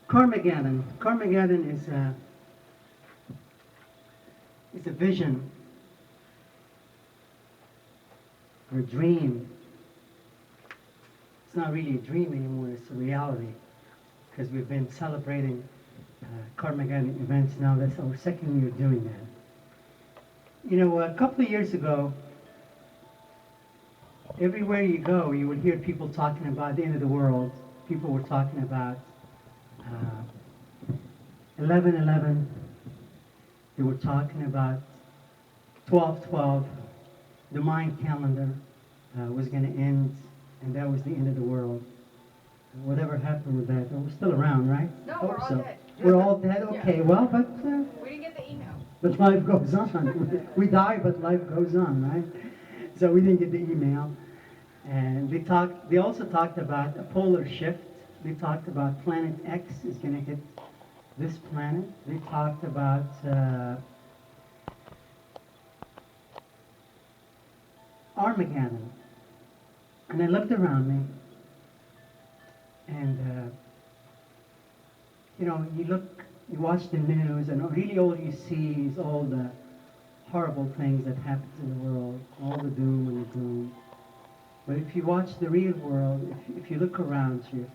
Karmageddon. Karmageddon is a vision or a dream. It's not really a dream anymore, it's a reality. Because we've been celebrating Karmageddon events now. That's our second year doing that. You know, a couple of years ago, everywhere you go, you would hear people talking about the end of the world. People were talking about 11/11. They were talking about 12/12. The Mayan calendar was going to end, and that was the end of the world. Whatever happened with that? We're still around, right? No, Hope we're all so. dead. We're all dead? Okay, Yeah. well, but... We didn't get the email. But life goes on. We die, but life goes on, right? So we didn't get the email. And they also talked about a polar shift. They talked about Planet X is going to hit this planet. They talked about Armageddon. And I looked around me, and you watch the news, and really all you see is all the horrible things that happen in the world, all the doom and the gloom. But if you watch the real world, if you look around you,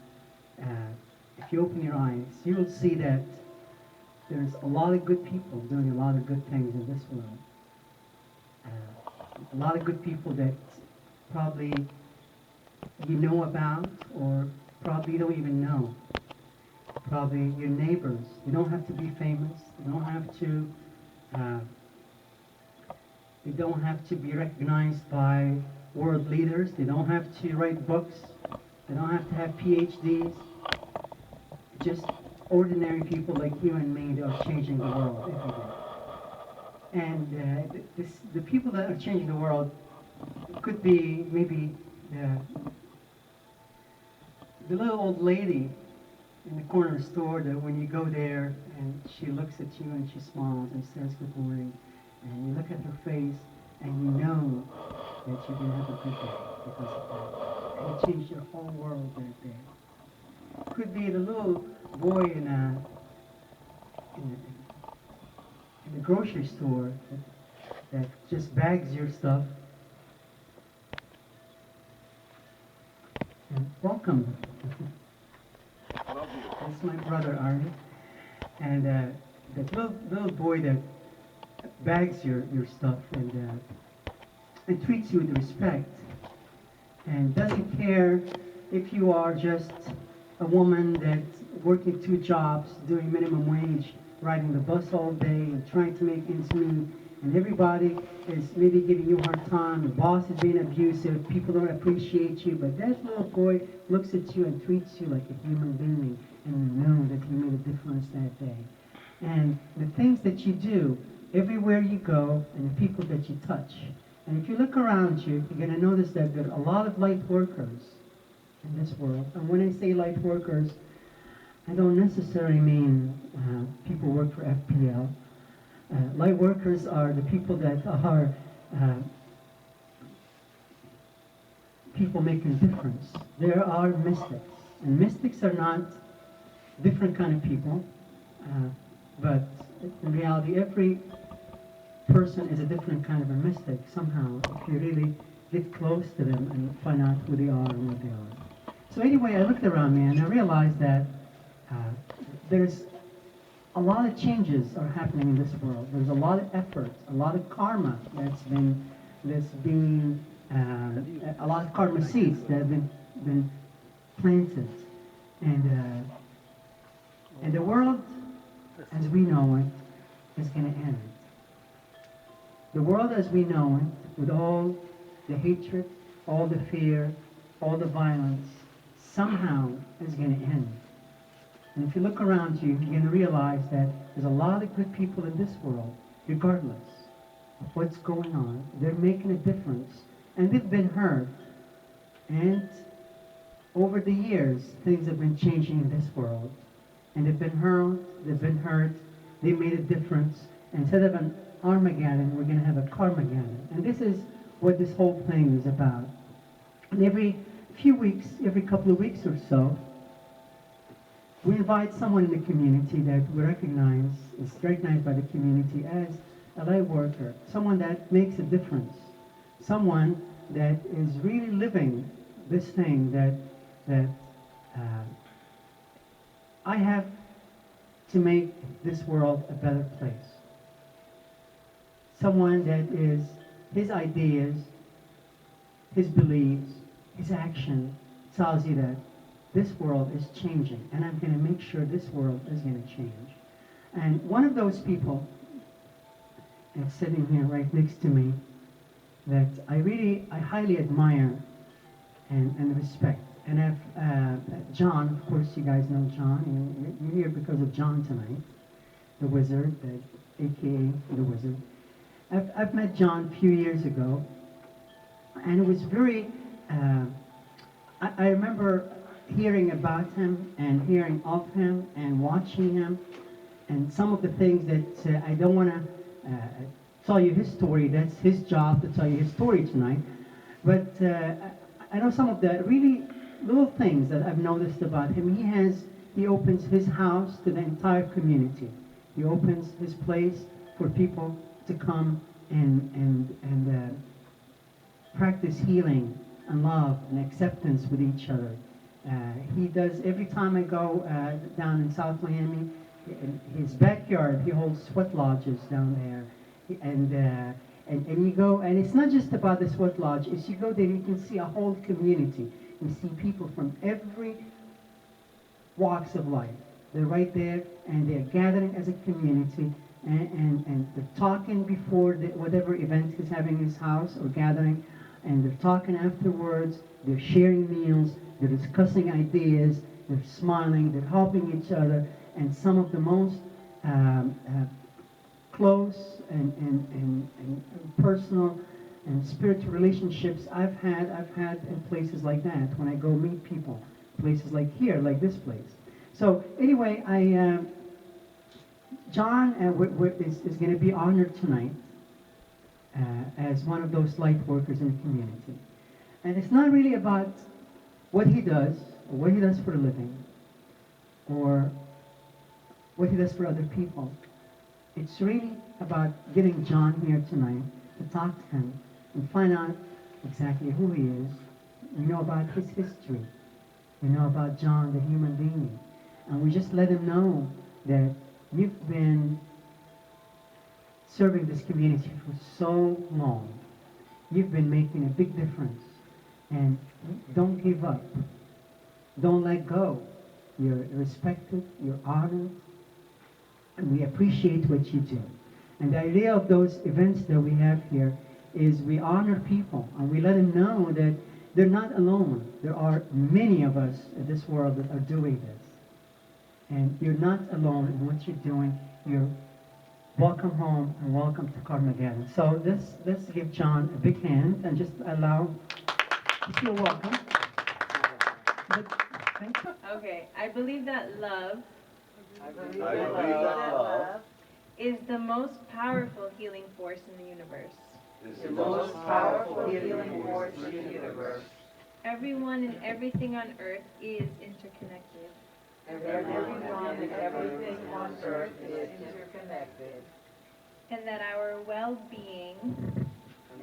if you open your eyes, you will see that there's a lot of good people doing a lot of good things in this world. A lot of good people that probably you know about, or probably you don't even know. Probably your neighbors. You don't have to be famous. You don't have to. They don't have to be recognized by world leaders. They don't have to write books. They don't have to have Ph.D.s. Just ordinary people like you and me that are changing the world every day. And the people that are changing the world could be maybe the little old lady in the corner store that when you go there and she looks at you and she smiles and says good morning, and you look at her face and you know that you're going to have a good day because of that. And it changed your whole world right there. Could be the little boy in the grocery store that just bags your stuff. And welcome. That's my brother Arnie. And that little boy that bags your stuff and treats you with respect and doesn't care if you are just a woman that's working 2 jobs, doing minimum wage, riding the bus all day and trying to make ends meet, and everybody is maybe giving you a hard time, the boss is being abusive, people don't appreciate you, but that little boy looks at you and treats you like a human being, and you know that he made a difference that day. And the things that you do, everywhere you go, and the people that you touch. And if you look around you, you're going to notice that there are a lot of light workers in this world. And when I say light workers, I don't necessarily mean people work for FPL. Light workers are the people that are people making a difference. There are mystics. And mystics are not different kind of people, but in reality, every person is a different kind of a mystic somehow, if you really get close to them and find out who they are and what they are. So anyway, I looked around me and I realized that there's a lot of changes are happening in this world. There's a lot of effort, a lot of karma that's being a lot of karma seeds that have been planted, and the world as we know it is going to end. The world as we know it, with all the hatred, all the fear, all the violence, somehow is going to end. And if you look around you, you're going to realize that there's a lot of good people in this world, regardless of what's going on. They're making a difference, and they've been heard. And over the years, things have been changing in this world. And they've been heard, they made a difference. Instead of an Armageddon, we're going to have a Karmageddon. And this is what this whole thing is about. And every few weeks, every couple of weeks or so, we invite someone in the community that we recognize, is recognized by the community as a light worker, someone that makes a difference, someone that is really living this thing that uh, I have to make this world a better place. Someone that is, his ideas, his beliefs, his action tells you that this world is changing, and I'm going to make sure this world is going to change. And one of those people is sitting here right next to me that I highly admire and respect. And I've, Jon, of course you guys know Jon, you're here because of Jon tonight, the wizard, aka the wizard. I've met Jon a few years ago, and it was very, I remember hearing about him and hearing of him and watching him, and some of the things that I don't want to tell you his story. That's his job to tell you his story tonight. But I know some of the really little things that I've noticed about him. He opens his house to the entire community. He opens his place for people to come and practice healing and love and acceptance with each other. He does, every time I go down in South Miami, in his backyard, he holds sweat lodges down there. And you go, and it's not just about the sweat lodge. As you go there, you can see a whole community. You see people from every walks of life. They're right there, and they're gathering as a community, and they're talking before whatever event he's having in his house or gathering, and they're talking afterwards. They're sharing meals. They're discussing ideas. They're smiling. They're helping each other. And some of the most close and personal and spiritual relationships I've had in places like that, when I go meet people, places like here, like this place. So anyway, Jon is going to be honored tonight as one of those light workers in the community. And it's not really about what he does, or what he does for a living, or what he does for other people. It's really about getting Jon here tonight to talk to him and find out exactly who he is. We know about his history. We know about Jon, the human being. And we just let him know that you've been serving this community for so long. You've been making a big difference. And don't give up. Don't let go. You're respected. You're honored. And we appreciate what you do. And the idea of those events that we have here is we honor people, and we let them know that they're not alone. There are many of us in this world that are doing this. And you're not alone in what you're doing. You're welcome home and welcome to Karmageddon. So let's give Jon a big hand and just allow, you feel welcome. Thank you. Okay, I believe that love love is the most powerful healing force in the universe. is the most powerful healing force in the universe. Everyone and everything on earth is interconnected. Everyone and everything on earth is interconnected. And that our well-being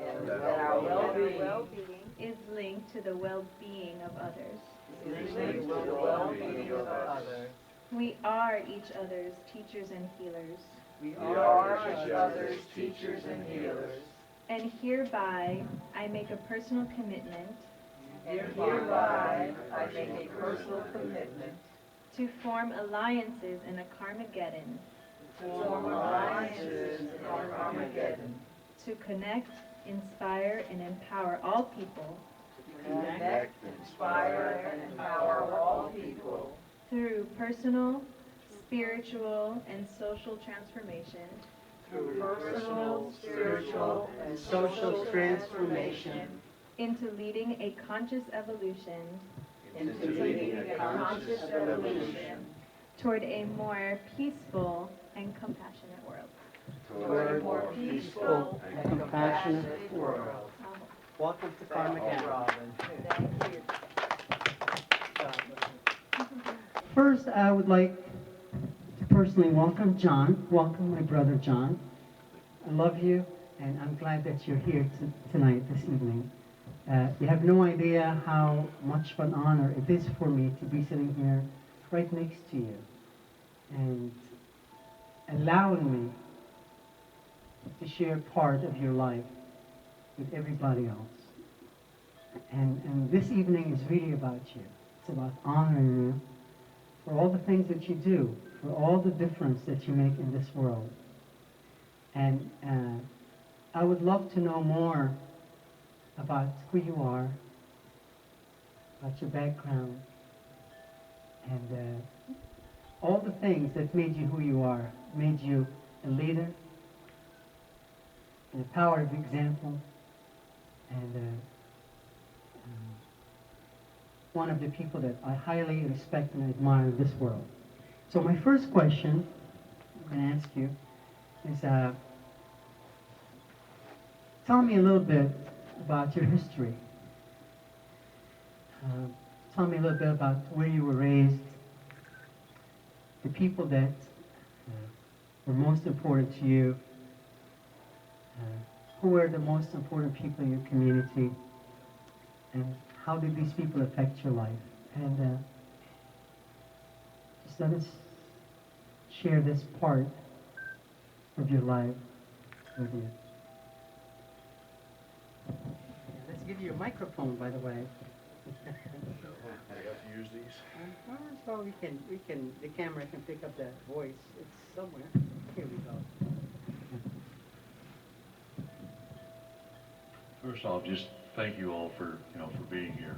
And that our well-being is linked to the well-being of others. is linked to the well-being of others. We are each other's teachers and healers. We are each other's teachers and healers. And hereby, I make a personal commitment And hereby, I make a personal commitment to form alliances in a Karmageddon, to form alliances in Karmageddon, to connect, inspire, and empower all people to connect, inspire, and empower all people through personal, spiritual, and social transformation through personal, spiritual, and social transformation into leading a conscious evolution into leading a conscious evolution toward a more peaceful and compassionate world. toward a more peaceful and compassionate world. Welcome to Karmageddon. Thank you. First, I would like to personally welcome John. Welcome, my brother John. I love you, and I'm glad that you're here tonight, this evening. You have no idea how much of an honor it is for me to be sitting here right next to you and allowing me to share part of your life with everybody else. And this evening is really about you. It's about honoring you for all the things that you do, for all the difference that you make in this world. And I would love to know more about who you are, about your background, and all the things that made you who you are, made you a leader, and a power of example, and one of the people that I highly respect and admire in this world. So my first question I'm going to ask you is, tell me a little bit about your history. Tell me a little bit about where you were raised, the people that were most important to you, who were the most important people in your community, and how did these people affect your life? And just let us share this part of your life with you. Let's give you a microphone, by the way. I got to use these. So the camera can pick up that voice. It's somewhere. Here we go. First off, just thank you all for being here.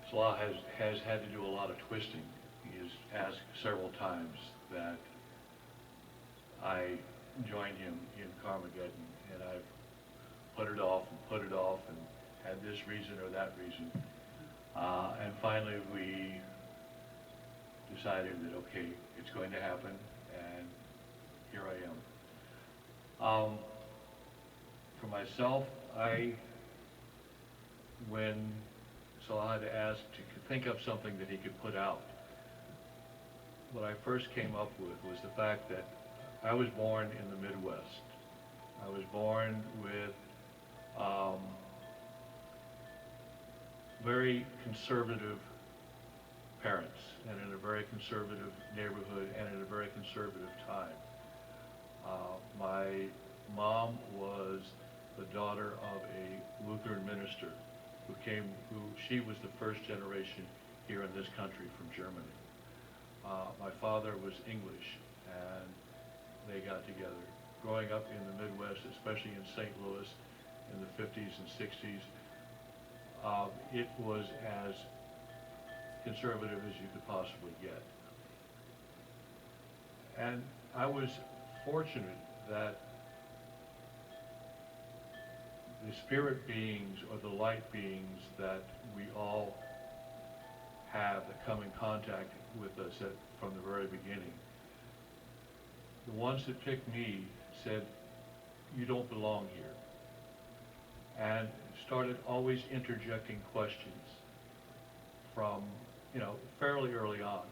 Salah has had to do a lot of twisting. He has asked several times that I join him in Karmageddon, and I've put it off and had this reason or that reason. And finally we decided that, okay, it's going to happen, and here I am. For myself, when Salah had asked to think of something that he could put out, what I first came up with was the fact that I was born in the Midwest. I was born with very conservative parents, and in a very conservative neighborhood, and in a very conservative time. My mom was the daughter of a Lutheran minister she was the first generation here in this country from Germany. My father was English, and they got together. Growing up in the Midwest, especially in St. Louis in the 50s and 60s, it was as conservative as you could possibly get. And I was fortunate that the spirit beings or the light beings that we all have that come in contact with us from the very beginning, the ones that picked me said, you don't belong here, and started always interjecting questions from, fairly early on.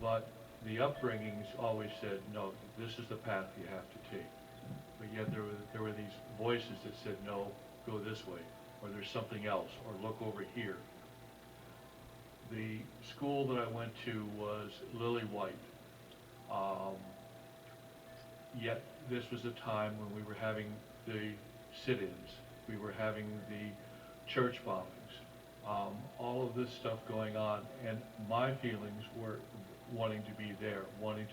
But the upbringings always said, no, this is the path you have to take. But yet there were these voices that said, no, go this way, or there's something else, or look over here. The school that I went to was lily white. Yet this was a time when we were having the sit-ins, we were having the church bombings, all of this stuff going on, and my feelings were wanting to be there, wanting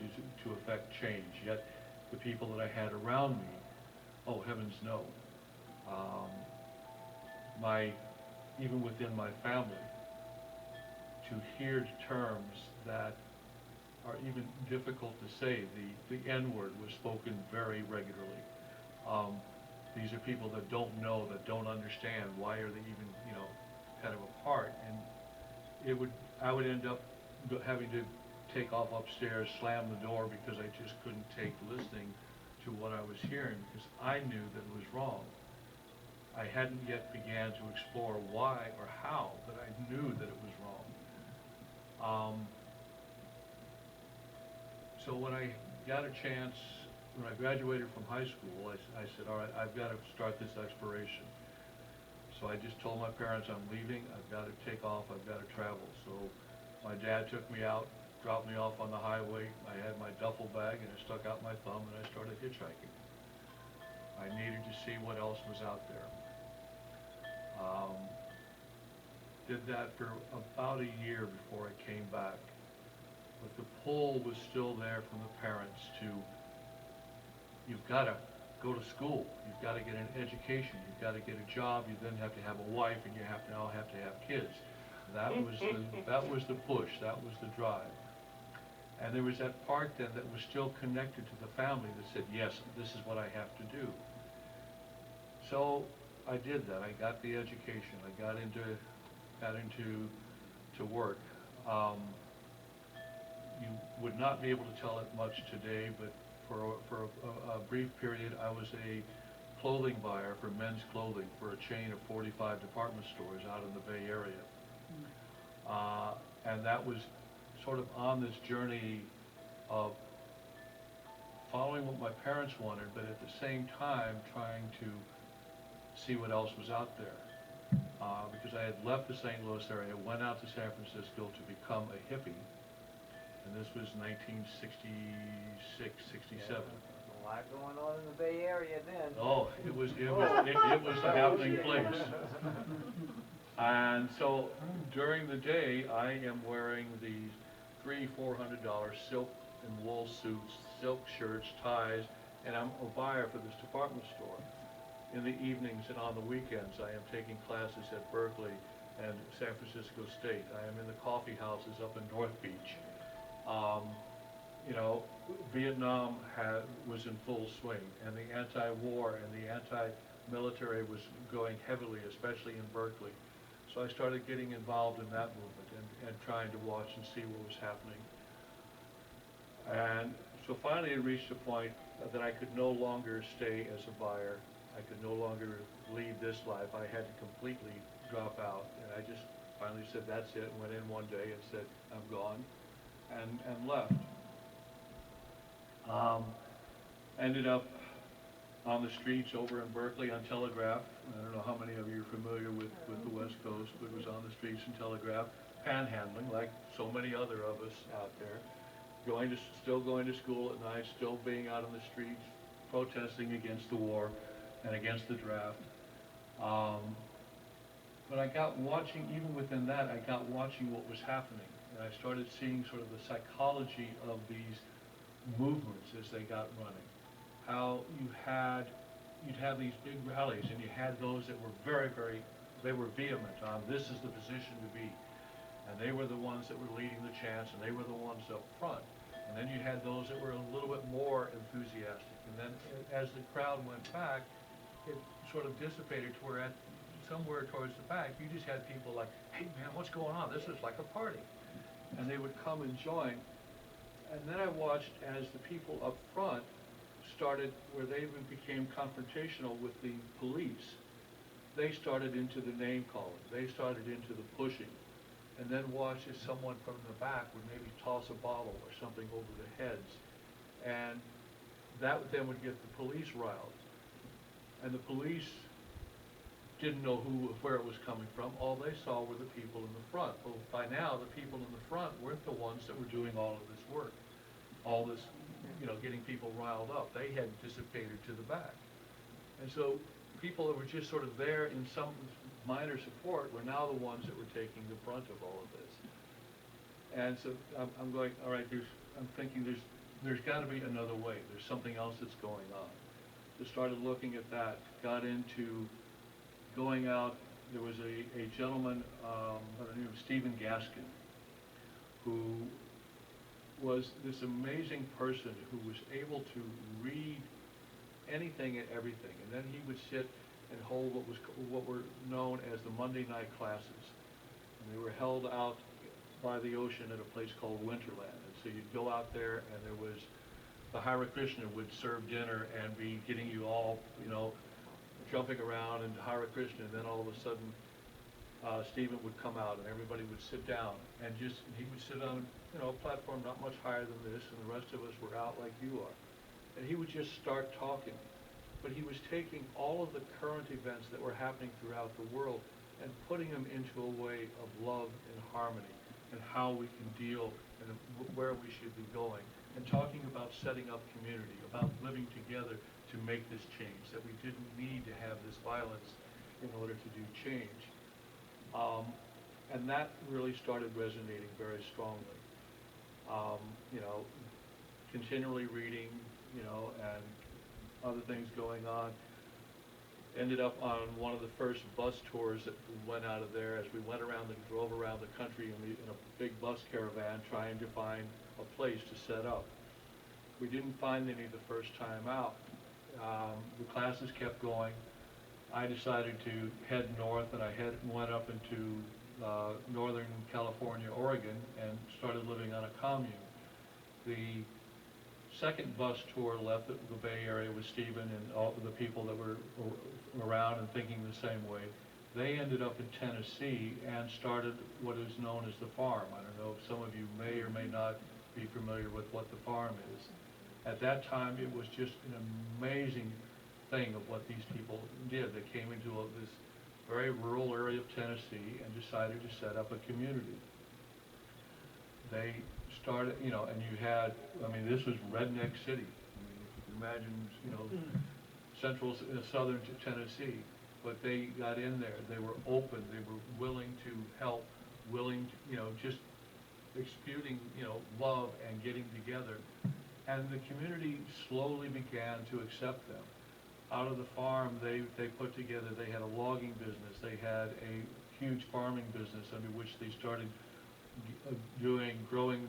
to affect change. Yet the people that I had around me, oh heavens no. Even within my family, to hear terms that are even difficult to say. The N-word was spoken very regularly. These are people that don't know, that don't understand. Why are they even, kind of apart? And I would end up having to take off upstairs, slam the door, because I just couldn't take listening to what I was hearing, because I knew that it was wrong. I hadn't yet began to explore why or how, but I knew that it was wrong. So when I got a chance, when I graduated from high school, I said, all right, I've got to start this exploration. So I just told my parents I'm leaving, I've got to take off, I've got to travel. So my dad took me out, dropped me off on the highway. I had my duffel bag and I stuck out my thumb and I started hitchhiking. I needed to see what else was out there. Did that for about a year before I came back. But the pull was still there from the parents to, you've got to go to school, you've got to get an education, you've got to get a job, you then have to have a wife, and you now have to have kids. That was the push, that was the drive. And there was that part then that was still connected to the family that said, yes, this is what I have to do. So I did that. I got the education. I got into work. You would not be able to tell it much today, but for a brief period, I was a clothing buyer for men's clothing for a chain of 45 department stores out in the Bay Area. And that was sort of on this journey of following what my parents wanted, but at the same time trying to see what else was out there. Because I had left the St. Louis area, went out to San Francisco to become a hippie, and this was 1966, 67. A lot going on in the Bay Area then. Oh, it was a happening place. And so during the day, I am wearing these $300-400 silk and wool suits, silk shirts, ties, and I'm a buyer for this department store. In the evenings and on the weekends, I am taking classes at Berkeley and San Francisco State. I am in the coffee houses up in North Beach. You know, Vietnam was in full swing, and the anti-war and the anti-military was going heavily, especially in Berkeley. So I started getting involved in that movement and trying to watch and see what was happening. And so finally it reached a point that I could no longer stay as a buyer. I could no longer lead this life. I had to completely drop out. And I just finally said, that's it, went in one day and said, I'm gone, and left. Ended up on the streets over in Berkeley on Telegraph. I don't know how many of you are familiar with the West Coast, but it was on the streets in Telegraph, panhandling like so many other of us out there, still going to school at night, still being out on the streets, protesting against the war and against the draft. But I got watching, even within that, I got watching what was happening. And I started seeing sort of the psychology of these movements as they got running. How you'd have these big rallies, and you had those that were they were vehement on this is the position to be. And they were the ones that were leading the chants, and they were the ones up front. And then you had those that were a little bit more enthusiastic. And then as the crowd went back, it sort of dissipated to where somewhere towards the back, you just had people like, hey man, what's going on? This is like a party. And they would come and join. And then I watched as the people up front started, where they even became confrontational with the police. They started into the name calling. They started into the pushing. And then watched as someone from the back would maybe toss a bottle or something over the heads. And that then would get the police riled. And the police didn't know where it was coming from. All they saw were the people in the front. Well, by now, the people in the front weren't the ones that were doing all of this work. All this, getting people riled up. They had dissipated to the back. And so people that were just sort of there in some minor support were now the ones that were taking the brunt of all of this. And so I'm going, all right, I'm thinking there's got to be another way. There's something else that's going on. So started looking at that, got into going out. There was a gentleman by the name of Stephen Gaskin, who was this amazing person who was able to read anything and everything. And then he would sit and hold what were known as the Monday night classes. And they were held out by the ocean at a place called Winterland. And so you'd go out there, and there was the Harra would serve dinner and be getting you all, jumping around and Hare Krishna, and then all of a sudden, Stephen would come out and everybody would sit down and he would sit on, a platform not much higher than this, and the rest of us were out like you are. And he would just start talking. But he was taking all of the current events that were happening throughout the world and putting them into a way of love and harmony and how we can deal and where we should be going, and talking about setting up community, about living together to make this change, that we didn't need to have this violence in order to do change. And that really started resonating very strongly. Continually reading, and other things going on. Ended up on one of the first bus tours that went out of there as we went around and drove around the country in a big bus caravan trying to find a place to set up. We didn't find any the first time out. The classes kept going. I decided to head north, and I went up into Northern California, Oregon, and started living on a commune. The second bus tour left the Bay Area with Stephen and all the people that were around and thinking the same way. They ended up in Tennessee and started what is known as the farm. I don't know if some of you may or may not be familiar with what the farm is. At that time, it was just an amazing thing of what these people did. They came into this very rural area of Tennessee and decided to set up a community. They started, and you had, this was redneck city. If you can imagine, central, southern Tennessee. But they got in there. They were open. They were willing to help, willing to, just exuding, love and getting together. And the community slowly began to accept them. Out of the farm, they put together, they had a logging business. They had a huge farming business under which they started growing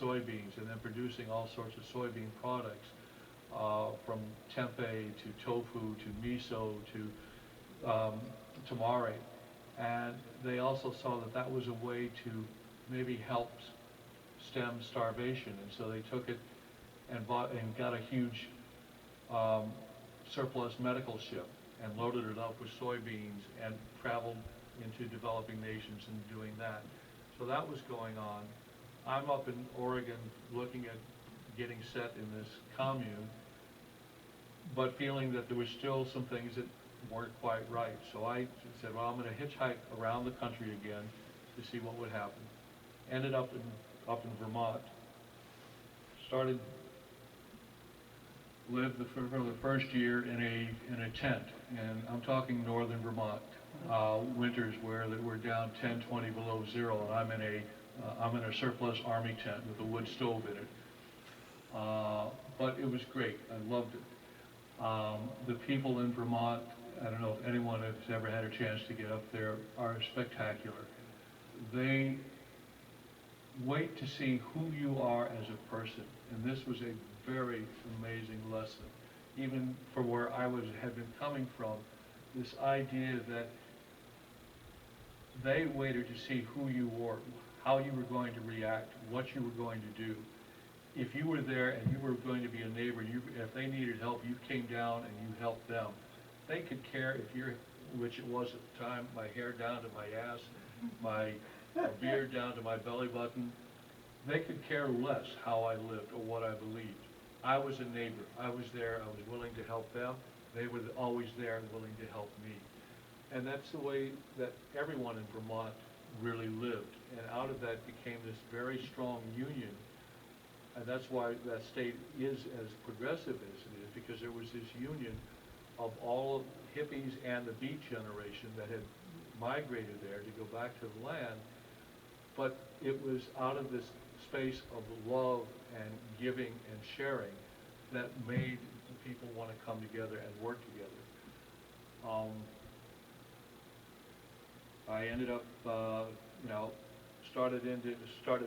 soybeans and then producing all sorts of soybean products, from tempeh to tofu to miso to tamari. And they also saw that that was a way to maybe help stem starvation, and so they took it and got a huge surplus medical ship and loaded it up with soybeans and traveled into developing nations and doing that. So that was going on. I'm up in Oregon looking at getting set in this commune, but feeling that there was still some things that weren't quite right. So I said, well, I'm going to hitchhike around the country again to see what would happen. Ended up in Vermont. Lived for the first year in a tent, and I'm talking northern Vermont, winters where we're down 10, 20 below zero, and I'm in a surplus army tent with a wood stove in it. But it was great. I loved it. The people in Vermont, I don't know if anyone has ever had a chance to get up there, are spectacular. They wait to see who you are as a person, and this was a very amazing lesson, even for where I had been coming from. This idea that they waited to see who you were, how you were going to react, what you were going to do. If you were there and you were going to be a neighbor, if they needed help, you came down and you helped them. They could care if which it was at the time, my hair down to my ass, my beard down to my belly button. They could care less how I lived or what I believed. I was a neighbor. I was there. I was willing to help them. They were always there and willing to help me. And that's the way that everyone in Vermont really lived. And out of that became this very strong union. And that's why that state is as progressive as it is, because there was this union of all of hippies and the Beat generation that had migrated there to go back to the land. But it was out of this space of love and giving and sharing that made people want to come together and work together. I ended up, started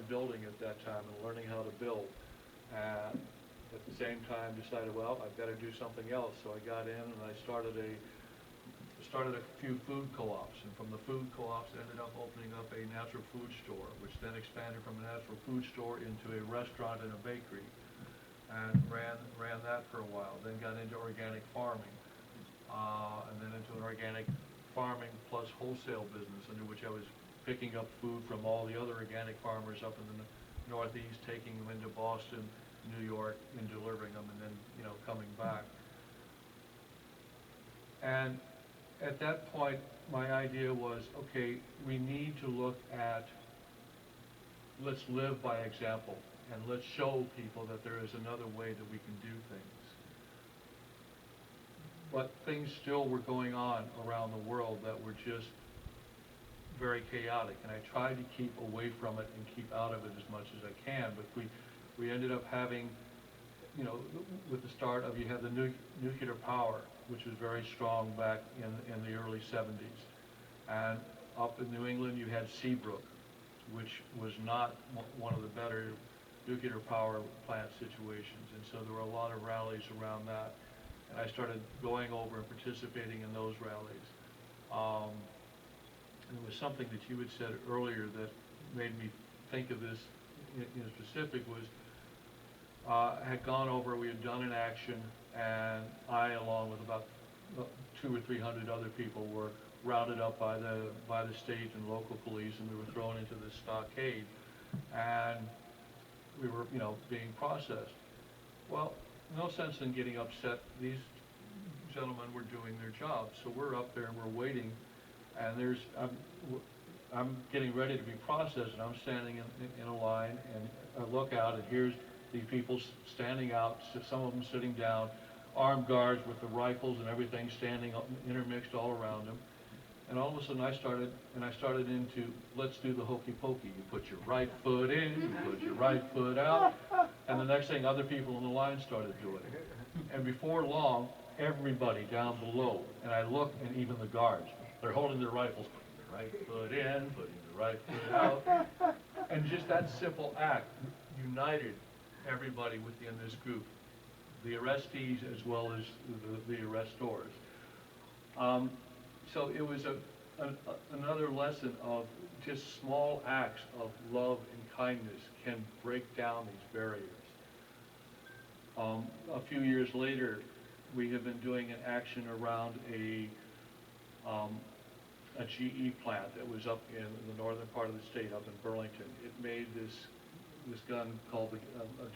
building at that time and learning how to build. At the same time, decided, well, I've got to do something else. So I got in and I started a few food co-ops, and from the food co-ops ended up opening up a natural food store, which then expanded from a natural food store into a restaurant and a bakery, and ran that for a while. Then got into organic farming. and then into an organic farming plus wholesale business, under which I was picking up food from all the other organic farmers up in the Northeast, taking them into Boston, New York, and delivering them, and then, you know, coming back. And at that point, my idea was, okay, we need to look at, let's live by example, and let's show people that there is another way that we can do things. But things still were going on around the world that were just very chaotic, and I tried to keep away from it and keep out of it as much as I can, but we ended up having, you know, with the start of, you had the nuclear power, which was very strong back in the early 70s. And up in New England, you had Seabrook, which was not one of the better nuclear power plant situations. And so there were a lot of rallies around that. And I started going over and participating in those rallies. And it was something that you had said earlier that made me think of this in specific was, I had gone over, we had done an action, and I, along with about 200 or 300 other people, were rounded up by the state and local police, and we were thrown into this stockade, and we were, you know, being processed. Well, no sense in getting upset. These gentlemen were doing their job, so we're up there and we're waiting, and I'm getting ready to be processed, and I'm standing in a line, and I look out, and here's these people standing out, some of them sitting down, armed guards with the rifles and everything standing intermixed all around them. And all of a sudden I started into, let's do the hokey pokey. You put your right foot in, you put your right foot out, and the next thing other people in the line started doing it. And before long, everybody down below, and I look, and even the guards, they're holding their rifles, putting the right foot in, putting the right foot out. And just that simple act united everybody within this group, the arrestees as well as the arrestors. So it was another lesson of just small acts of love and kindness can break down these barriers. A few years later, we have been doing an action around a GE plant that was up in the northern part of the state, up in Burlington. It made this gun called a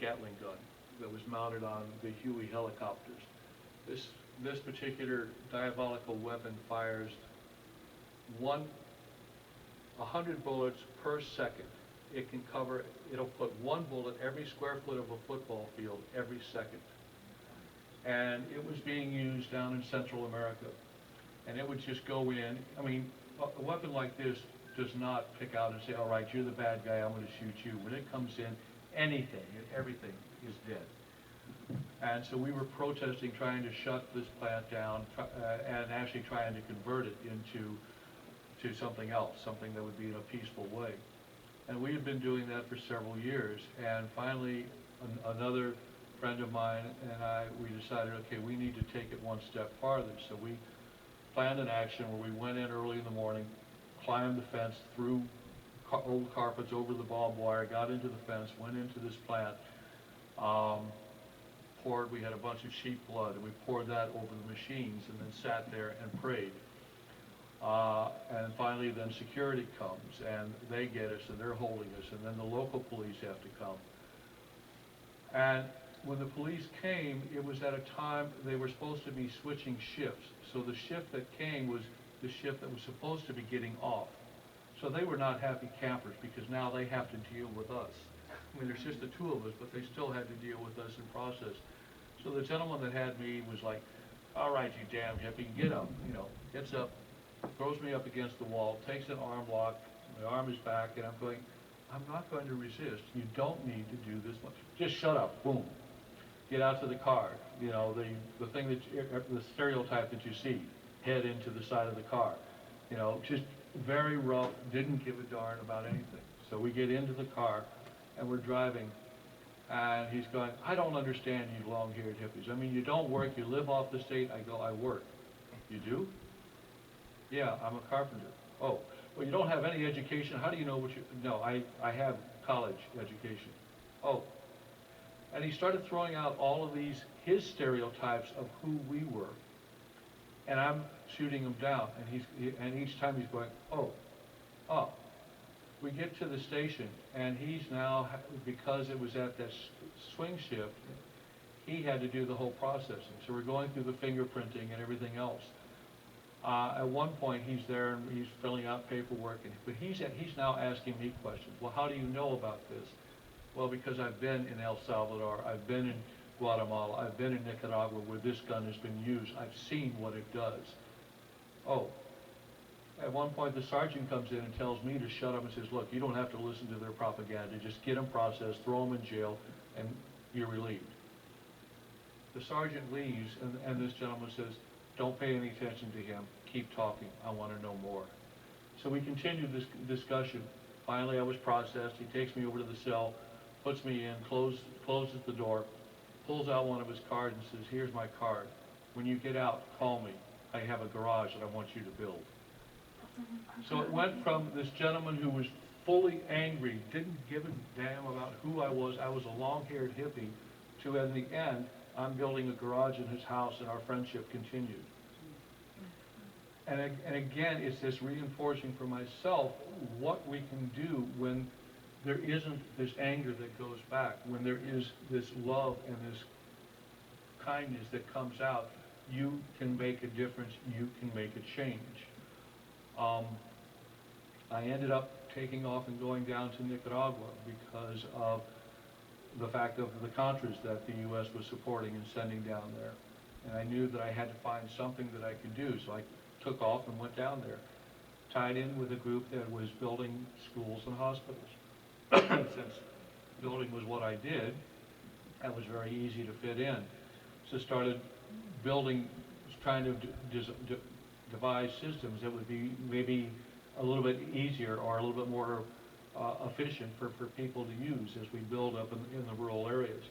Gatling gun that was mounted on the Huey helicopters. This particular diabolical weapon fires 100 bullets per second. It'll put one bullet every square foot of a football field every second. And it was being used down in Central America. And it would just go in. I mean, a weapon like this does not pick out and say, all right, you're the bad guy, I'm going to shoot you. When it comes in, anything and everything is dead. And so we were protesting, trying to shut this plant down, and actually trying to convert it to something else, something that would be in a peaceful way. And we had been doing that for several years, and finally another friend of mine and I, we decided, okay, we need to take it one step farther. So we planned an action where we went in early in the morning, climbed the fence, through old carpets over the barbed wire, got into the fence, went into this plant, we had a bunch of sheep blood, and we poured that over the machines, and then sat there and prayed. And finally then security comes, and they get us, and they're holding us, and then the local police have to come. And when the police came, it was at a time they were supposed to be switching shifts. So the shift that came was the shift that was supposed to be getting off. So they were not happy campers, because now they have to deal with us. I mean, there's just the two of us, but they still had to deal with us in process. So the gentleman that had me was like, all right, you damn hippie, get up, you know, gets up, throws me up against the wall, takes an arm lock, my arm is back, and I'm going, I'm not going to resist. You don't need to do this much. Just shut up, boom. Get out to the car. You know, the thing that, the stereotype that you see, head into the side of the car. You know, just very rough, didn't give a darn about anything. So we get into the car, and we're driving, and he's going, I don't understand you long-haired hippies. I mean, you don't work, you live off the state. I go, I work. You do? Yeah, I'm a carpenter. Oh, well, you don't have any education. How do you know what you, no, I have college education. Oh. And he started throwing out all of these, his stereotypes of who we were. and I'm shooting him down, and each time he's going, oh, oh. We get to the station, and he's now, because it was at that swing shift, he had to do the whole processing. So we're going through the fingerprinting and everything else. At one point, he's there and he's filling out paperwork, but he's now asking me questions. Well, how do you know about this? Well, because I've been in El Salvador, I've been in Guatemala, I've been in Nicaragua where this gun has been used. I've seen what it does. Oh. At one point, the sergeant comes in and tells me to shut up and says, look, you don't have to listen to their propaganda. Just get them processed, throw them in jail, and you're relieved. The sergeant leaves, and this gentleman says, don't pay any attention to him. Keep talking. I want to know more. So we continued this discussion. Finally, I was processed. He takes me over to the cell, puts me in, closes the door, pulls out one of his cards and says, here's my card. When you get out, call me. I have a garage that I want you to build. So it went from this gentleman who was fully angry, didn't give a damn about who I was a long-haired hippie, to in the end, I'm building a garage in his house and our friendship continued. And again, it's this reinforcing for myself what we can do when there isn't this anger that goes back, when there is this love and this kindness that comes out. You can make a difference, you can make a change. I ended up taking off and going down to Nicaragua because of the fact of the Contras that the U.S. was supporting and sending down there. And I knew that I had to find something that I could do, so I took off and went down there, tied in with a group that was building schools and hospitals. Since building was what I did, that was very easy to fit in. So started building, trying to devise systems that would be maybe a little bit easier or a little bit more efficient for people to use as we build up in the rural areas.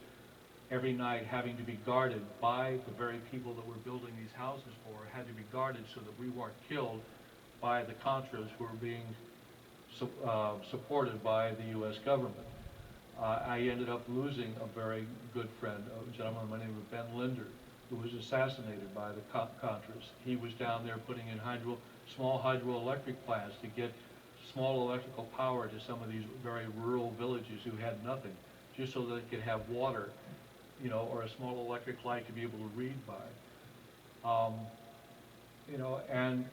Every night having to be guarded by the very people that we're building these houses for, had to be guarded so that we weren't killed by the Contras who were being supported by the U.S. government. I ended up losing a very good friend, a gentleman by the name of Ben Linder, who was assassinated by the Contras. He was down there putting in small hydroelectric plants to get small electrical power to some of these very rural villages who had nothing, just so that they could have water, you know, or a small electric light to be able to read by. You know, and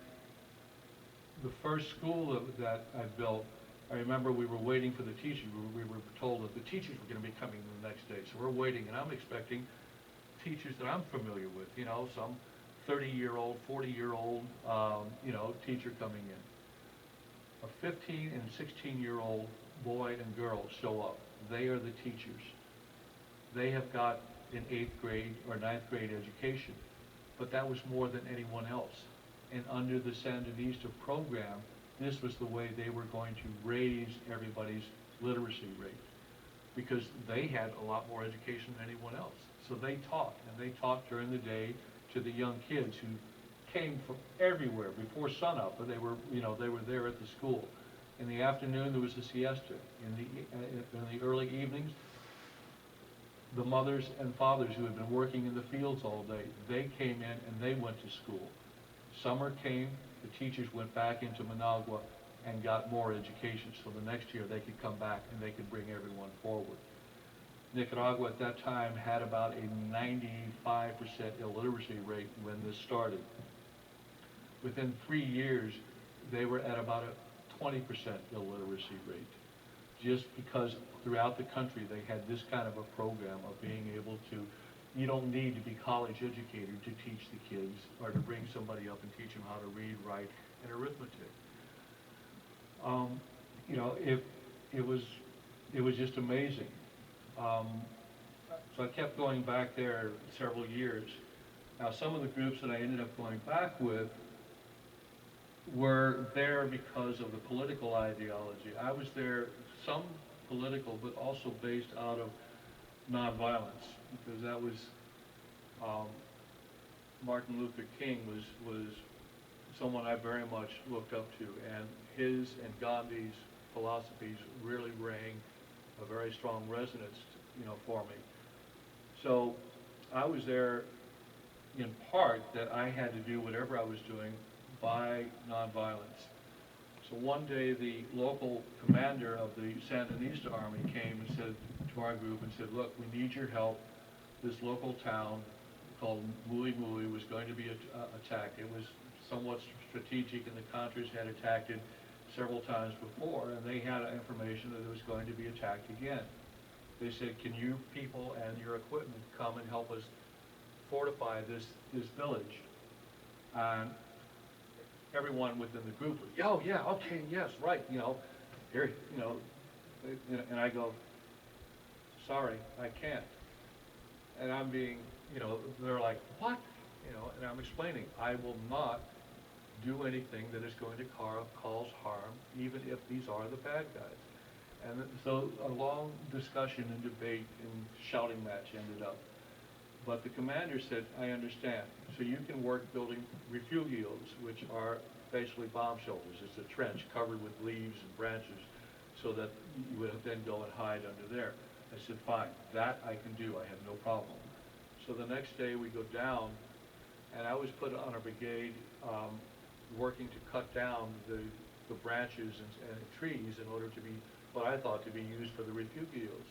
the first school that I built, I remember we were waiting for the teachers. We were told that the teachers were going to be coming the next day. So we're waiting, and I'm expecting teachers that I'm familiar with, you know, some 30-year-old, 40-year-old, you know, teacher coming in. A 15 and 16-year-old boy and girl show up. They are the teachers. They have got an 8th grade or 9th grade education, but that was more than anyone else. And under the Sandinista program, this was the way they were going to raise everybody's literacy rate, because they had a lot more education than anyone else. So they taught, and they taught during the day to the young kids who came from everywhere before sunup, but they were, you know, they were there at the school. In the afternoon, there was a siesta. In the early evenings, the mothers and fathers who had been working in the fields all day, they came in and they went to school. Summer came, the teachers went back into Managua and got more education, so the next year they could come back and they could bring everyone forward. Nicaragua at that time had about a 95% illiteracy rate when this started. Within 3 years, they were at about a 20% illiteracy rate, just because throughout the country they had this kind of a program of being able to, you don't need to be college educated to teach the kids or to bring somebody up and teach them how to read, write, and arithmetic. You know, it was just amazing. So I kept going back there several years. Now, some of the groups that I ended up going back with were there because of the political ideology. I was there, some political, but also based out of nonviolence, because that was Martin Luther King was someone I very much looked up to, and his and Gandhi's philosophies really rang a very strong resonance, you know, for me. So I was there in part that I had to do whatever I was doing by nonviolence. So one day the local commander of the Sandinista army came and said to our group and said, look, we need your help. This local town called Muli Muli was going to be attacked. It was somewhat strategic, and the Contras had attacked it several times before, and they had information that it was going to be attacked again. They said, can you people and your equipment come and help us fortify this village? And everyone within the group was, oh yeah, okay, yes, right, here, and I go, sorry, I can't. And I'm being, they're like, what? And I'm explaining, I will not do anything that is going to cause harm, even if these are the bad guys. And so a long discussion and debate and shouting match ended up. But the commander said, I understand. So you can work building refugios, which are basically bomb shelters. It's a trench covered with leaves and branches so that you would then go and hide under there. I said, fine, that I can do. I have no problem. So the next day we go down, and I was put on a brigade working to cut down the branches and trees in order to be what I thought to be used for the refugios.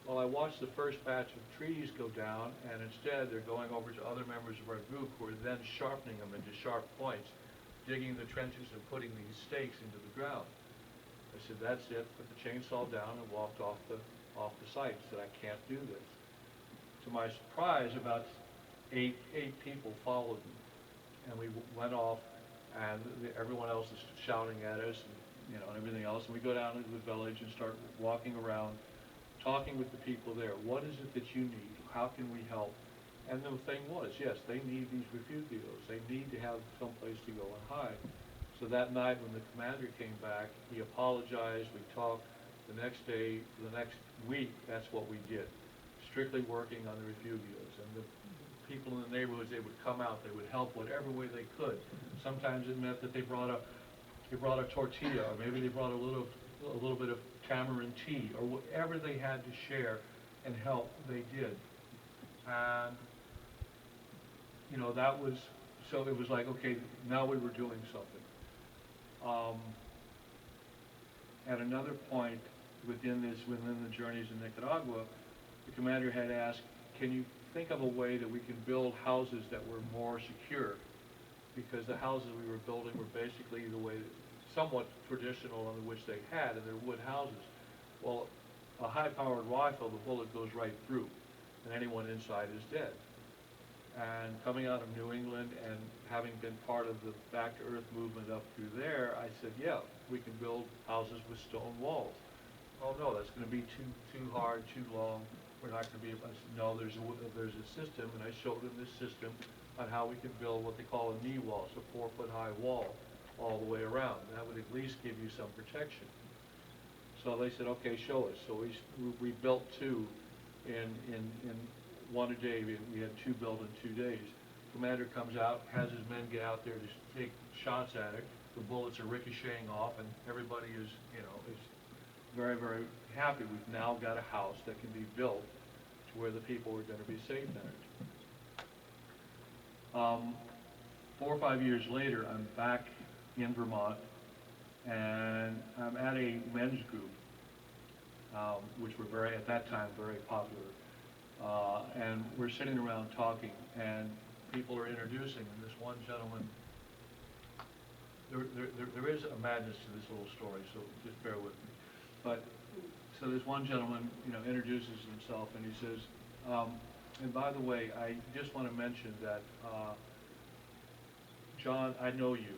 Well, I watched the first batch of trees go down, and instead they're going over to other members of our group who are then sharpening them into sharp points, digging the trenches and putting these stakes into the ground. I said, that's it, put the chainsaw down and walked off the site. I said, I can't do this. To my surprise, about eight people followed me, and we went off, and everyone else is shouting at us, and everything else. And we go down into the village and start walking around, talking with the people there. What is it that you need? How can we help? And the thing was, yes, they need these refugios. They need to have some place to go and hide. So that night when the commander came back, he apologized. We talked. The next day, for the next week, that's what we did. Strictly working on the refugios. And the people in the neighborhoods, they would come out. They would help whatever way they could. Sometimes it meant that they brought a tortilla, or maybe they brought a little bit of tamarind tea, or whatever they had to share and help, they did. And that was, so it was like, okay, now we were doing something. At another point within the journeys in Nicaragua, the commander had asked, can you think of a way that we can build houses that were more secure? Because the houses we were building were basically the way, somewhat traditional on which they had, and they're wood houses. Well, a high-powered rifle, the bullet goes right through, and anyone inside is dead. And coming out of New England and having been part of the Back to Earth movement up through there, I said, yeah, we can build houses with stone walls. Oh no, that's going to be too hard, too long. We're not going to be able. I said, no, there's a system, and I showed them this system on how we can build what they call a knee wall, it's a 4-foot-high wall all the way around. That would at least give you some protection. So they said, okay, show us. So we built 2 in one a day. We had 2 built in 2 days. Commander comes out, has his men get out there to take shots at it. The bullets are ricocheting off, and everybody is very, very happy. We've now got a house that can be built to where the people are going to be safe in it. 4 or 5 years later, I'm back in Vermont, and I'm at a men's group, which were at that time, very popular. And we're sitting around talking, and people are introducing, and this one gentleman, there is a madness to this little story, so just bear with me. But, so this one gentleman, introduces himself, and he says, and by the way, I just want to mention that, John, I know you.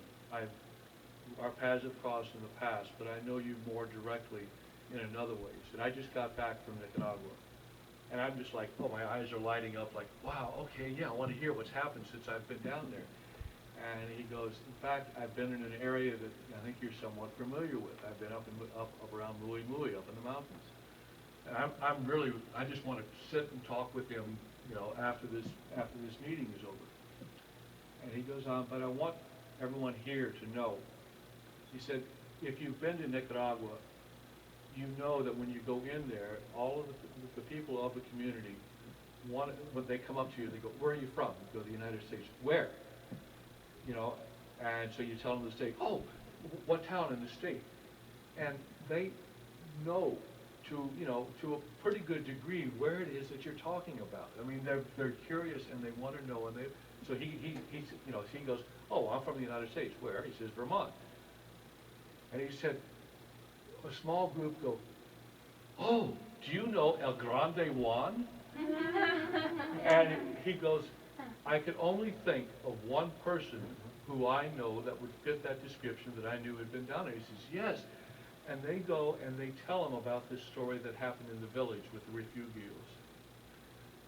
Our paths have crossed in the past, but I know you more directly in another way. And I just got back from Nicaragua. And I'm just like, oh, my eyes are lighting up like, wow, okay, yeah, I want to hear what's happened since I've been down there. And he goes, in fact, I've been in an area that I think you're somewhat familiar with. I've been up around Muli Muli, up in the mountains. And I just want to sit and talk with him, after this meeting is over. And he goes on, but I want everyone here to know. He said, if you've been to Nicaragua, you know that when you go in there, all of the people of the community when they come up to you, they go, "Where are you from?" You go, "The United States." "Where?" You know, and so you tell them the state. "Oh, what town in the state?" And they know to a pretty good degree where it is that you're talking about. I mean, they're curious and they want to know, and so he goes, "Oh, I'm from the United States." "Where?" He says, "Vermont." And he said, a small group go, "Oh, do you know El Grande Juan?" And he goes, "I could only think of one person who I know that would fit that description that I knew had been down there." He says, "Yes." And they go and they tell him about this story that happened in the village with the refugios.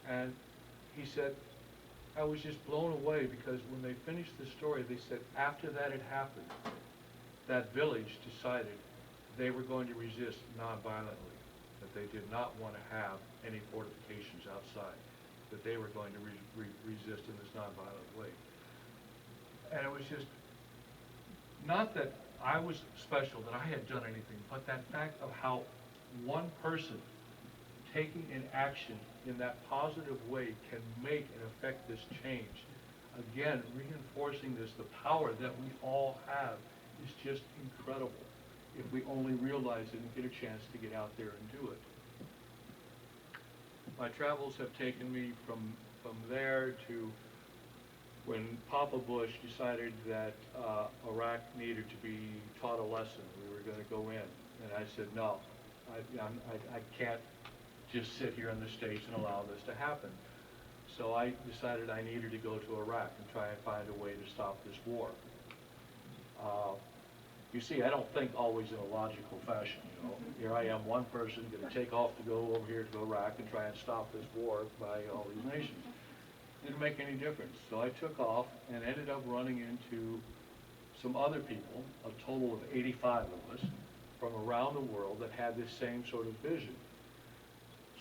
And he said, I was just blown away because when they finished the story, they said after that had happened, that village decided they were going to resist nonviolently, that they did not want to have any fortifications outside, that they were going to resist in this nonviolent way. And it was just, not that I was special, that I had done anything, but that fact of how one person taking an action in that positive way can make and affect this change. Again, reinforcing this, the power that we all have is just incredible if we only realize it and get a chance to get out there and do it. My travels have taken me from there to when Papa Bush decided that Iraq needed to be taught a lesson. We were going to go in. And I said, no, I can't just sit here in the States and allow this to happen. So I decided I needed to go to Iraq and try and find a way to stop this war. You see, I don't think always in a logical fashion, you know. Here I am, one person, going to take off to go over here to Iraq and try and stop this war by all these nations. Didn't make any difference. So I took off and ended up running into some other people, a total of 85 of us, from around the world that had this same sort of vision.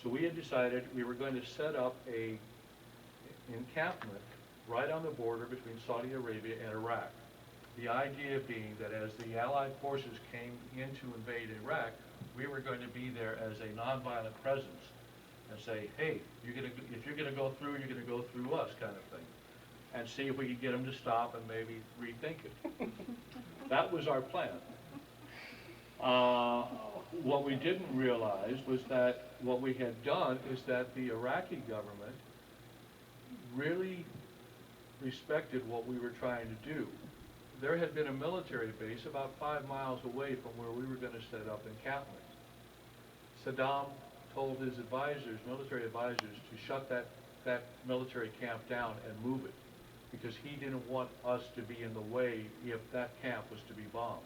So we had decided we were going to set up a encampment right on the border between Saudi Arabia and Iraq. The idea being that as the Allied forces came in to invade Iraq, we were going to be there as a nonviolent presence and say, hey, if you're going to go through, you're going to go through us, kind of thing, and see if we could get them to stop and maybe rethink it. That was our plan. What we didn't realize was that what we had done is that the Iraqi government really respected what we were trying to do. There had been a military base about 5 miles away from where we were going to set up encampment. Saddam told his advisors, military advisors, to shut that military camp down and move it, because he didn't want us to be in the way if that camp was to be bombed.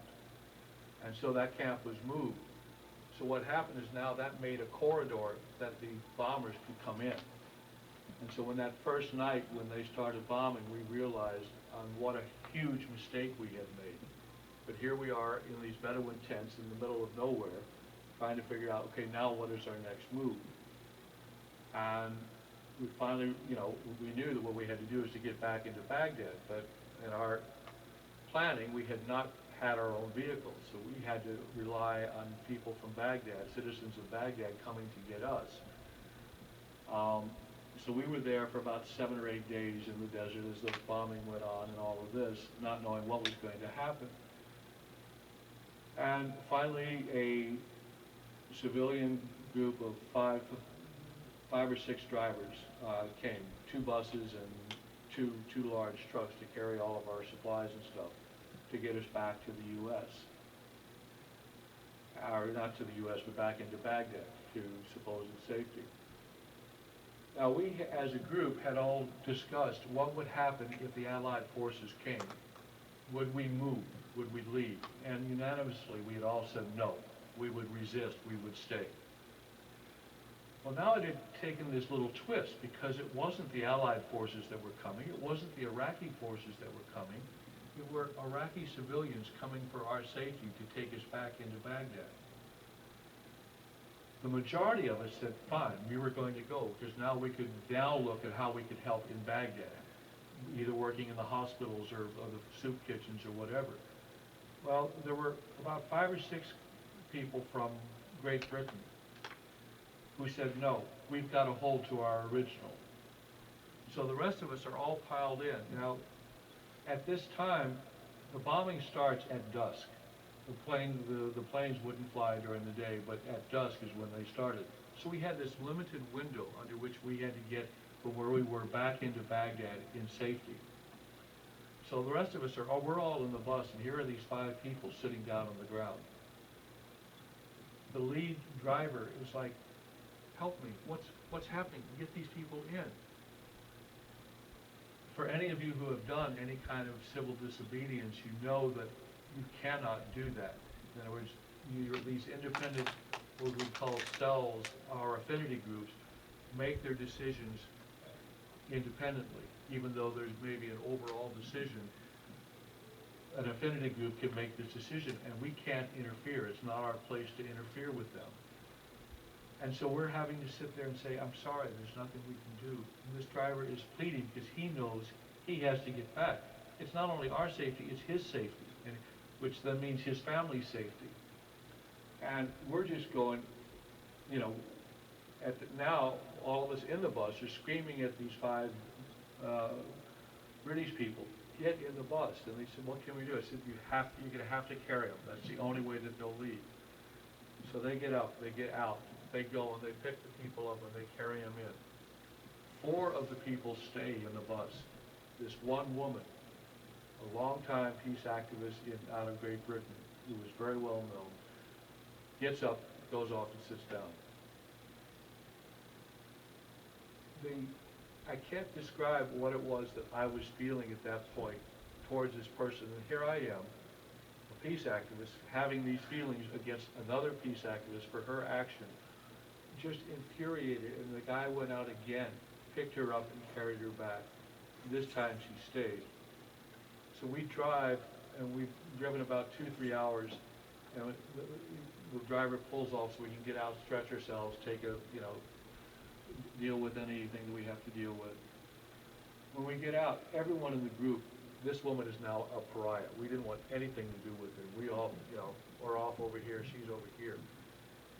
And so that camp was moved. So what happened is now that made a corridor that the bombers could come in. And so when that first night, when they started bombing, we realized what a huge mistake we had made. But here we are in these Bedouin tents in the middle of nowhere, trying to figure out, okay, now what is our next move? And we finally, we knew that what we had to do is to get back into Baghdad, but in our planning, we had not had our own vehicles, so we had to rely on people from Baghdad, citizens of Baghdad, coming to get us. So we were there for about 7 or 8 days in the desert as the bombing went on and all of this, not knowing what was going to happen. And finally, a civilian group of five or six drivers came, 2 buses and two large trucks to carry all of our supplies and stuff to get us back to the U.S. Or not to the U.S., but back into Baghdad to supposed safety. Now we, as a group, had all discussed what would happen if the Allied forces came. Would we move? Would we leave? And unanimously, we had all said no. We would resist. We would stay. Well, now it had taken this little twist, because it wasn't the Allied forces that were coming. It wasn't the Iraqi forces that were coming. It were Iraqi civilians coming for our safety to take us back into Baghdad. The majority of us said, fine, we were going to go, because now we could look at how we could help in Baghdad, either working in the hospitals or the soup kitchens or whatever. Well, there were about 5 or 6 people from Great Britain who said, no, we've got to hold to our original. So the rest of us are all piled in. Now, at this time, the bombing starts at dusk. The planes wouldn't fly during the day, but at dusk is when they started. So we had this limited window under which we had to get from where we were back into Baghdad in safety. So the rest of us we're all in the bus, and here are these 5 people sitting down on the ground. The lead driver is like, help me, what's happening? Get these people in. For any of you who have done any kind of civil disobedience, you know that you cannot do that. In other words, these independent, what we call cells, or affinity groups, make their decisions independently, even though there's maybe an overall decision. An affinity group can make this decision, and we can't interfere. It's not our place to interfere with them. And so we're having to sit there and say, I'm sorry, there's nothing we can do. And this driver is pleading because he knows he has to get back. It's not only our safety, it's his safety, and which then means his family's safety. And we're just going, you know, now all of us in the bus are screaming at these 5 British people, get in the bus. And they said, what can we do? I said, you're going to have to carry them. That's the only way that they'll leave. So they get up, they get out, they go and they pick the people up and they carry them in. 4 of the people stay in the bus. This one woman, a longtime peace activist out of Great Britain, who was very well known, gets up, goes off and sits down. I can't describe what it was that I was feeling at that point towards this person. And here I am, a peace activist, having these feelings against another peace activist for her action, just infuriated. And the guy went out again, picked her up and carried her back. This time she stayed. So we drive, and we've driven about 2-3 hours, and the driver pulls off so we can get out, stretch ourselves, take a, you know, deal with anything that we have to deal with. When we get out, everyone in the group, this woman is now a pariah. We didn't want anything to do with her. We all, you know, are off over here, she's over here.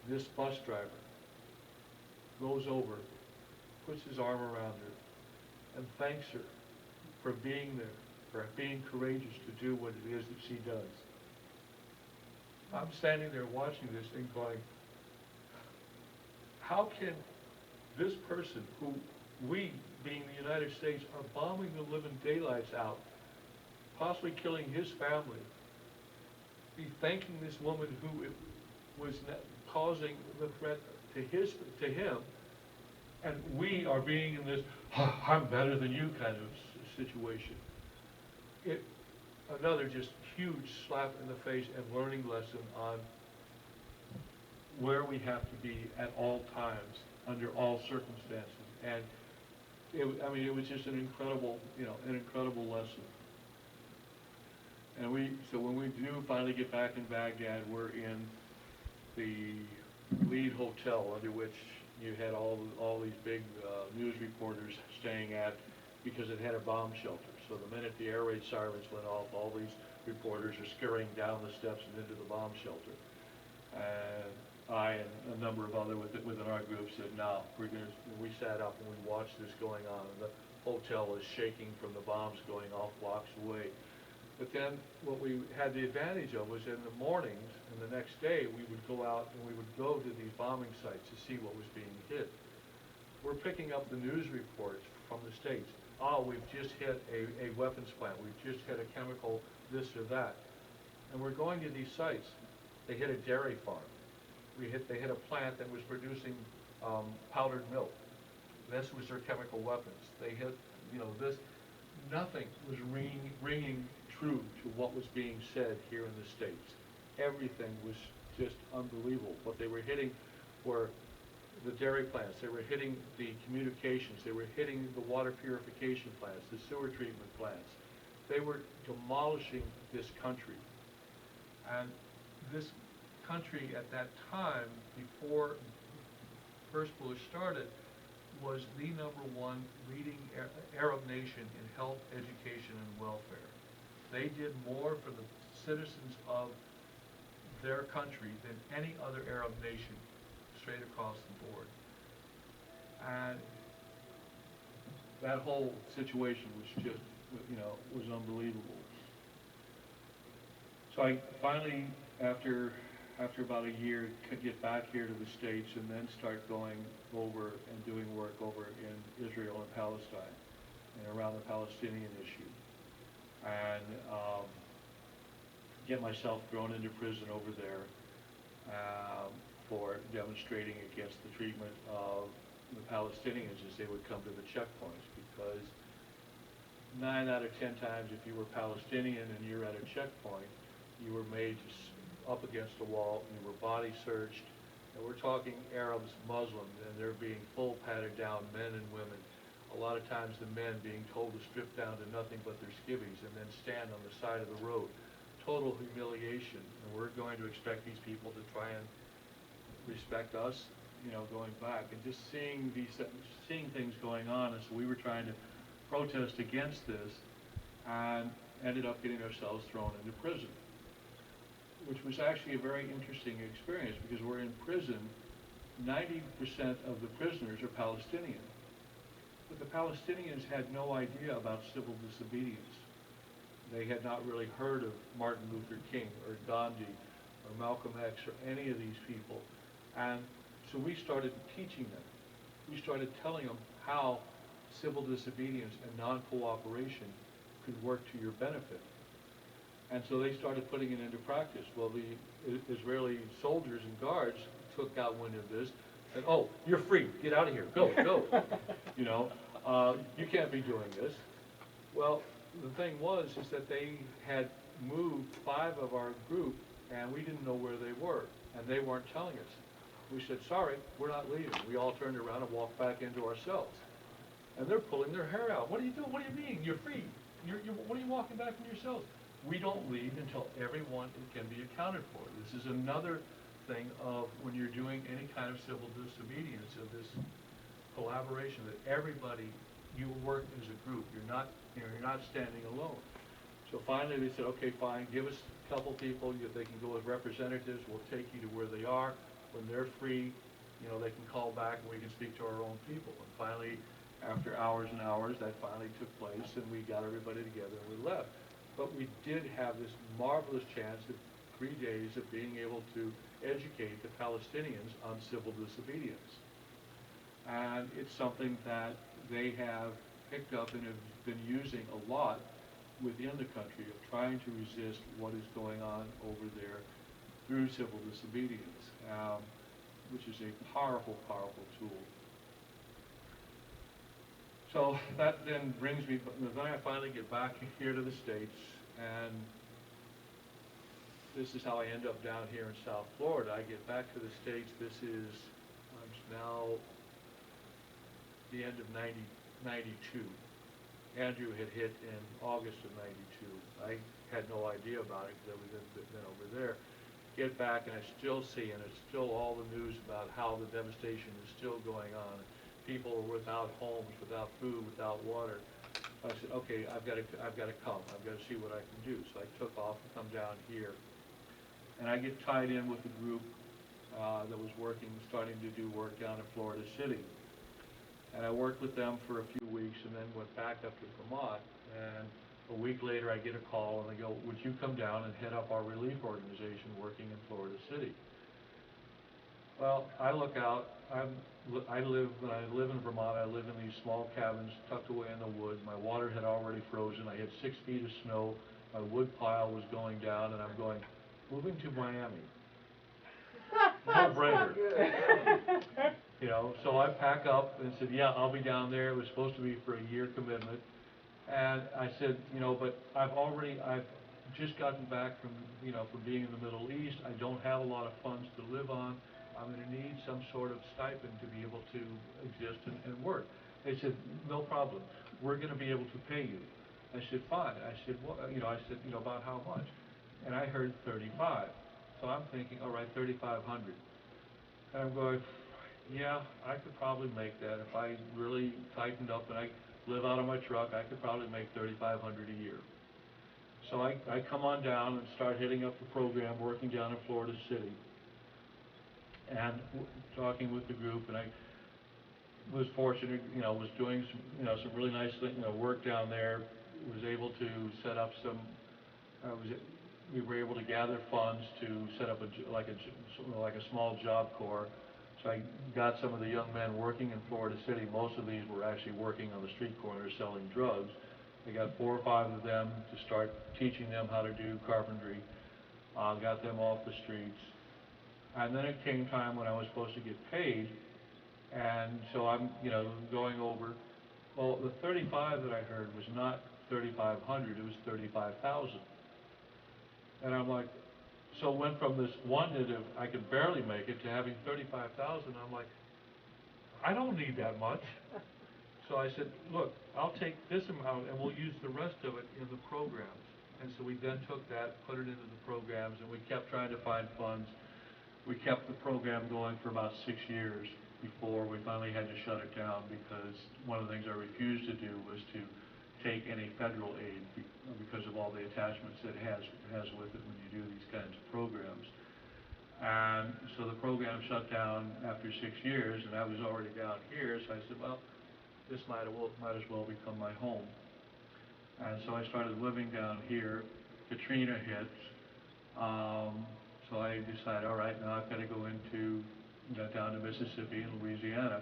This bus driver goes over, puts his arm around her, and thanks her for being there, for being courageous to do what it is that she does. I'm standing there watching this thing going, how can this person who we, being the United States, are bombing the living daylights out, possibly killing his family, be thanking this woman who was causing the threat to him, and we are being in this, I'm better than you kind of situation. Another just huge slap in the face and learning lesson on where we have to be at all times, under all circumstances. And it was just an incredible, an incredible lesson. And so when we do finally get back in Baghdad, we're in the lead hotel under which you had all these big news reporters staying at, because it had a bomb shelter. So the minute the air raid sirens went off, all these reporters are scurrying down the steps and into the bomb shelter. And I and a number of others within our group said, no, we sat up and we watched this going on. And the hotel is shaking from the bombs going off blocks away. But then what we had the advantage of was in the mornings and the next day we would go out and we would go to these bombing sites to see what was being hit. We're picking up the news reports from the States. Oh, we've just hit a weapons plant. We've just hit a chemical this or that. And we're going to these sites. They hit a dairy farm. They hit a plant that was producing powdered milk. This was their chemical weapons. They hit, this. Nothing was ringing true to what was being said here in the States. Everything was just unbelievable. What they were hitting were the dairy plants. They were hitting the communications. They were hitting the water purification plants, the sewer treatment plants. They were demolishing this country. And this country at that time, before First Bush started, was the #1 leading Arab nation in health, education, and welfare. They did more for the citizens of their country than any other Arab nation straight across the board. And that whole situation was just, was unbelievable. So I finally, after about a year, could get back here to the States and then start going over and doing work over in Israel and Palestine and around the Palestinian issue. And get myself thrown into prison over there for demonstrating against the treatment of the Palestinians as they would come to the checkpoints, because 9 out of 10 times if you were Palestinian and you're at a checkpoint, you were made up against a wall and you were body searched. And we're talking Arabs, Muslims, and they're being full patted down, men and women. A lot of times the men being told to strip down to nothing but their skivvies and then stand on the side of the road. Total humiliation. And we're going to expect these people to try and respect us, going back. And just seeing things going on, and so we were trying to protest against this and ended up getting ourselves thrown into prison, which was actually a very interesting experience, because we're in prison, 90% of the prisoners are Palestinian. But the Palestinians had no idea about civil disobedience. They had not really heard of Martin Luther King or Gandhi or Malcolm X or any of these people. And so we started teaching them. We started telling them how civil disobedience and non-cooperation could work to your benefit. And so they started putting it into practice. Well, the Israeli soldiers and guards took out wind of this, and oh, you're free, get out of here, go. You can't be doing this. Well, the thing is that they had moved 5 of our group, and we didn't know where they were, and they weren't telling us. We said, sorry, we're not leaving. We all turned around and walked back into our cells. And they're pulling their hair out. What are you doing? What do you mean? You're free. What are you walking back into your cells? We don't leave until everyone can be accounted for. This is another thing of when you're doing any kind of civil disobedience, of this collaboration, that everybody, you work as a group. You're not standing alone. So finally they said, okay, fine, give us a couple people. They can go as representatives. We'll take you to where they are. When they're free, they can call back and we can speak to our own people. And finally, after hours and hours, that finally took place, and we got everybody together and we left. But we did have this marvelous chance of 3 days of being able to educate the Palestinians on civil disobedience. And it's something that they have picked up and have been using a lot within the country, of trying to resist what is going on over there through civil disobedience, which is a powerful, powerful tool. So that then brings me, then I finally get back here to the States, and this is how I end up down here in South Florida. I get back to the States. This is now the end of 92. Andrew had hit in August of 92. I had no idea about it because I was been over there. Get back, and I still see, and it's still all the news about how the devastation is still going on. People are without homes, without food, without water. I said, okay, I've got to come. I've got to see what I can do. So I took off and come down here, and I get tied in with a group that was starting to do work down in Florida City. And I worked with them for a few weeks, and then went back up to Vermont. And a week later, I get a call, and they go, would you come down and head up our relief organization working in Florida City? Well, I look out. I live in Vermont. I live in these small cabins tucked away in the wood. My water had already frozen. I had 6 feet of snow. My wood pile was going down, and I'm going, moving to Miami. No brainer. So I pack up and said, yeah, I'll be down there. It was supposed to be for a year commitment. And I said, but I've just gotten back from being in the Middle East. I don't have a lot of funds to live on. I'm going to need some sort of stipend to be able to exist and work. They said, no problem. We're going to be able to pay you. I said, fine. I said, well, about how much? And I heard 35. So I'm thinking, all right, 3,500. And I'm going, yeah, I could probably make that. If I really tightened up and I live out of my truck, I could probably make 3,500 a year. So I come on down and start hitting up the program, working down in Florida City, and talking with the group. And was fortunate, was doing some, some really nice, work down there. Was able to set up some. We were able to gather funds to set up like a small job corps. So I got some of the young men working in Florida City. Most of these were actually working on the street corner selling drugs. I got 4 or 5 of them to start teaching them how to do carpentry. Got them off the streets. And then it came time when I was supposed to get paid. And so I'm, going over. Well, the 35 that I heard was not 3,500, it was 35,000. And I'm like, so went from this one that I could barely make it to having 35,000. I'm like, I don't need that much. So I said, look, I'll take this amount and we'll use the rest of it in the programs. And so we then took that, put it into the programs, and we kept trying to find funds. We kept the program going for about 6 years before we finally had to shut it down, because one of the things I refused to do was to take any federal aid because of all the attachments it has with it when you do these kinds of programs. And so the program shut down after 6 years, and I was already down here, so I said, well, this might as well become my home. And so I started living down here. Katrina hit. So I decided, all right, now I've got to go down to Mississippi and Louisiana.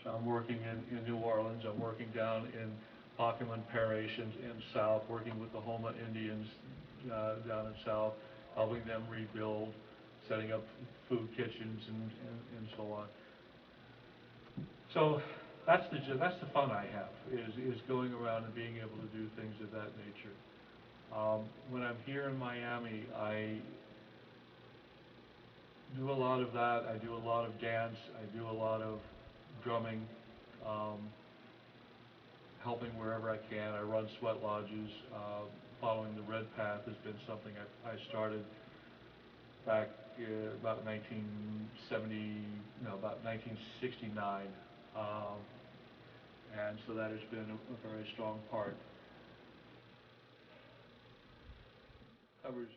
So I'm working in New Orleans. I'm working down in Pockeman Parish in South, working with the Homa Indians down in South, helping them rebuild, setting up food kitchens and so on. So that's the fun I have, is going around and being able to do things of that nature. When I'm here in Miami, I do a lot of that. I do a lot of dance. I do a lot of drumming, helping wherever I can. I run sweat lodges. Following the Red Path has been something I started back about 1969. And so that has been a very strong part. Covers